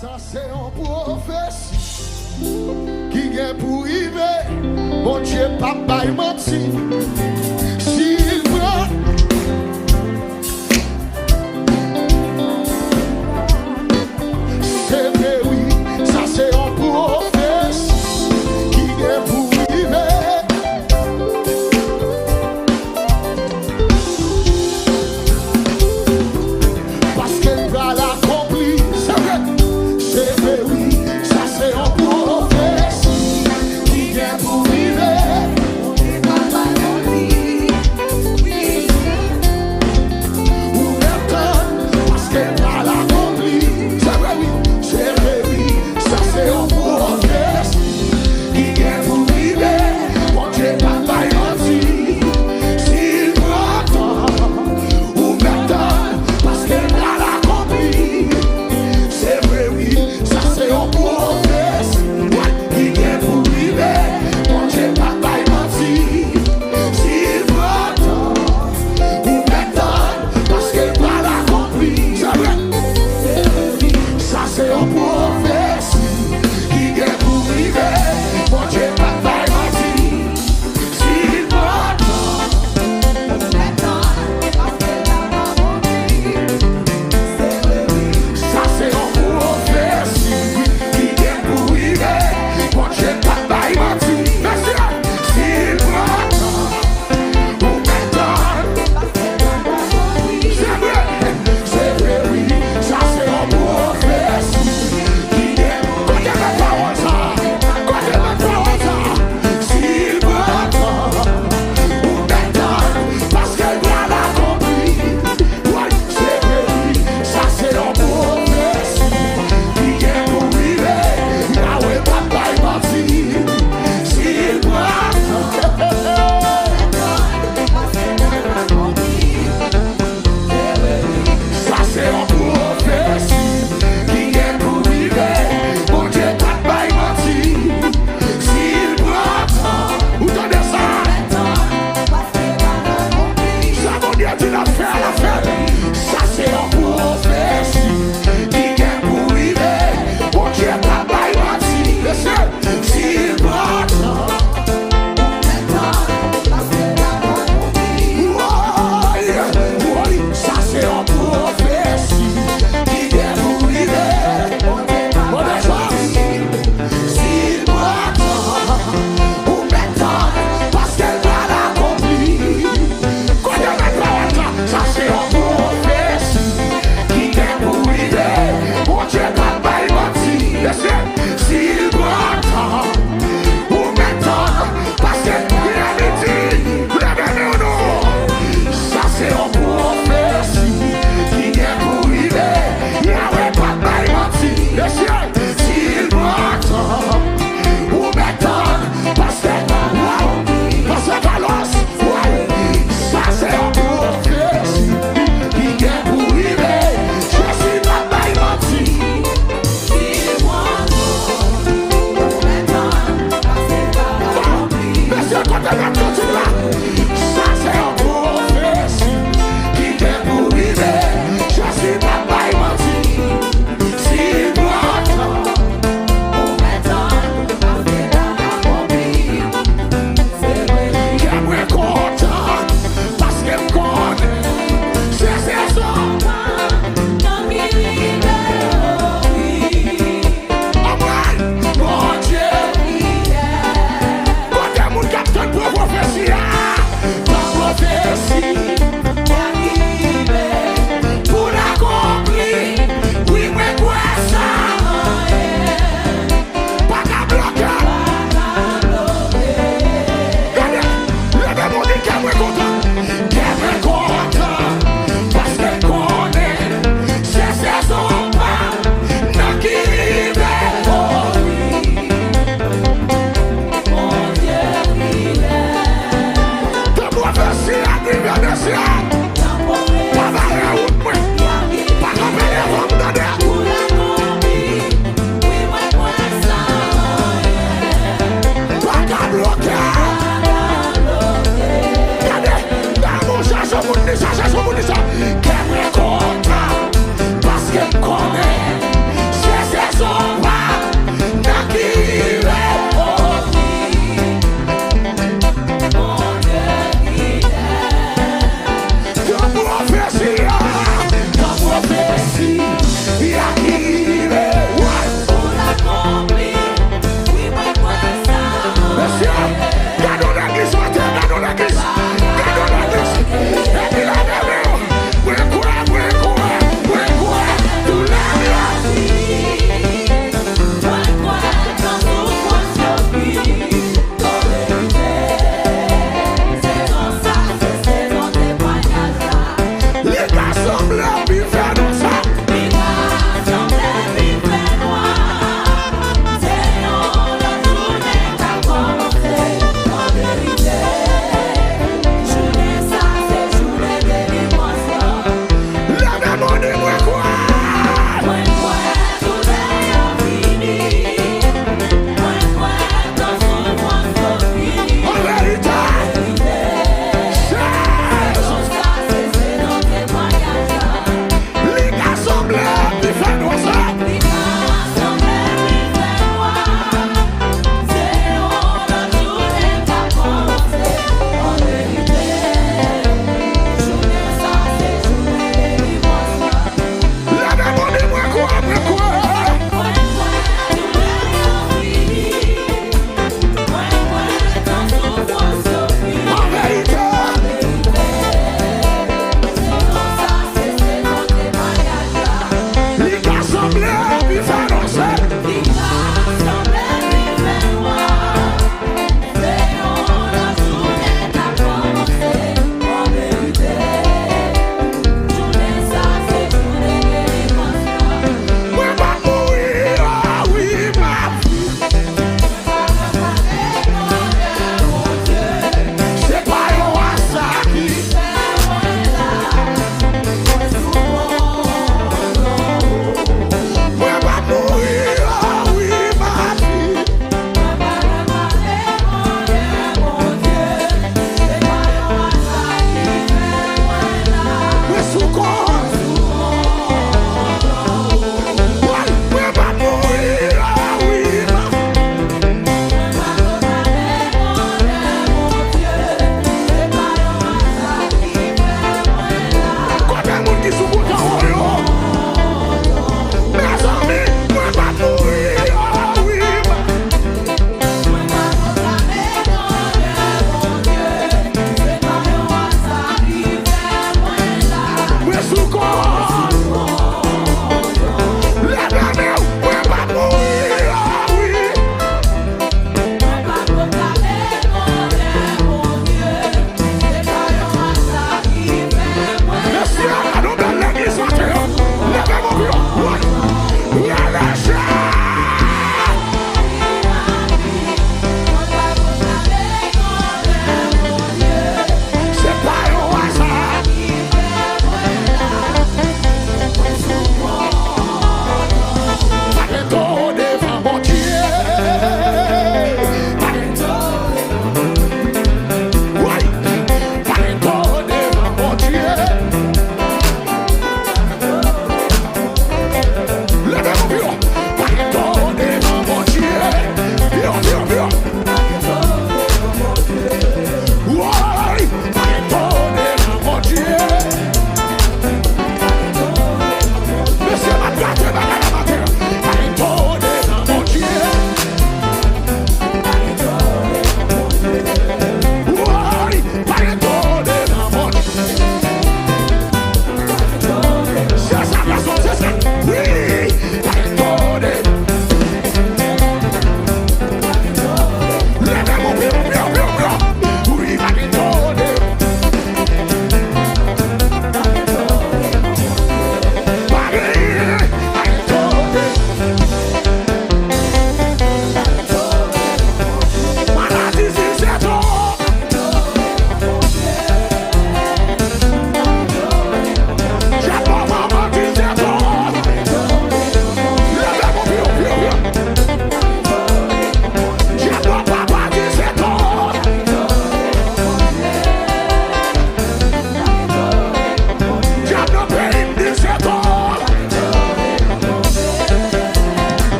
Ça c'est un prophétie qui vient pour arriver. Mon Dieu, papa, il menti. S'il prend, c'est vrai, oui. Ça c'est un prophétie qui vient pour arriver. Parce qu'elle va l'accomplir. C'est vrai, oui. Ça c'est un prophétie qui vient pour arriver. Ou maintenant, parce qu'elle va l'accomplir. C'est vrai, oui. C'est vrai, oui. Ça c'est un prophétie qui vient pour arriver. Mon Dieu, papa, il menti. S'il m'entend, ou maintenant, parce qu'elle va l'accomplir. C'est vrai, oui. Ça c'est un prophétie qui vient pour arriver. Mon Dieu, papa, il menti. S'il m'entend, ou maintenant, parce qu'elle va l'accomplir. C'est vrai. Ça c'est un prophétie qui vient pour arriver. Mon Dieu, papa, il menti. S'il m'entend, ça c'est un prophétie qui vient pour arriver. Mon Dieu, papa, il menti. Merci. S'il m'entend, ou maintenant, c'est vrai, oui. Ça c'est un prophétie qui vient. Côté ma parole, ça. Côté ma parole, ça. S'il m'entend, ou maintenant, parce qu'elle va l'accomplir. Ouais, c'est vrai, oui. Ça c'est un prophétie qui vient pour arriver. Yahweh, papa, il menti. S'il m'entend, ça c'est un prophétie qui vient pour arriver. Mon Dieu, papa, il menti. S'il m'entend, ou t'entendez ça? Ça, mon Dieu, tu l'as fait, la fête. Ça c'est un prophétie